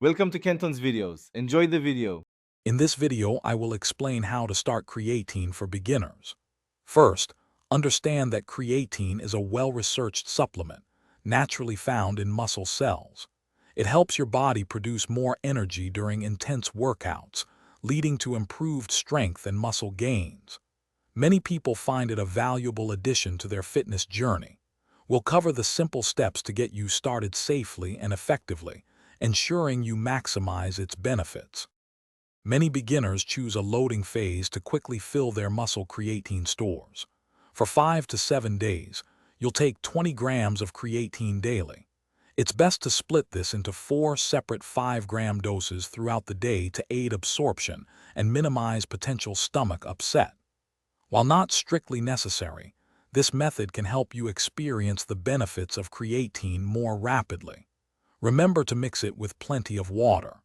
Welcome to Kenton's videos. Enjoy the video. In this video, I will explain how to start creatine for beginners. First, understand that creatine is a well-researched supplement, naturally found in muscle cells. It helps your body produce more energy during intense workouts, leading to improved strength and muscle gains. Many people find it a valuable addition to their fitness journey. We'll cover the simple steps to get you started safely and effectively, ensuring you maximize its benefits. Many beginners choose a loading phase to quickly fill their muscle creatine stores. For 5 to 7 days, you'll take 20 grams of creatine daily. It's best to split this into 4 separate 5-gram doses throughout the day to aid absorption and minimize potential stomach upset. While not strictly necessary, this method can help you experience the benefits of creatine more rapidly. Remember to mix it with plenty of water.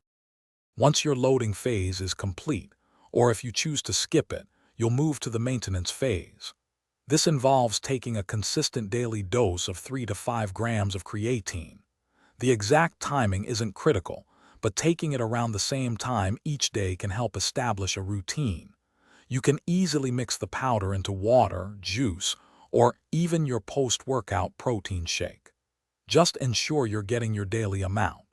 Once your loading phase is complete, or if you choose to skip it, you'll move to the maintenance phase. This involves taking a consistent daily dose of 3 to 5 grams of creatine. The exact timing isn't critical, but taking it around the same time each day can help establish a routine. You can easily mix the powder into water, juice, or even your post-workout protein shake. Just ensure you're getting your daily amount.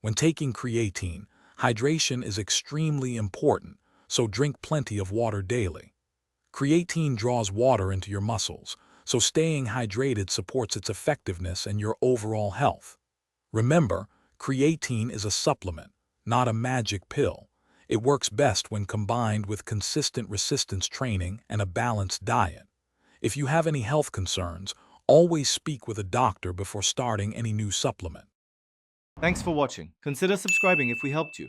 When taking creatine, hydration is extremely important, so drink plenty of water daily. Creatine draws water into your muscles, so staying hydrated supports its effectiveness and your overall health. Remember, creatine is a supplement, not a magic pill. It works best when combined with consistent resistance training and a balanced diet. If you have any health concerns, always speak with a doctor before starting any new supplement. Thanks for watching. Consider subscribing if we helped you.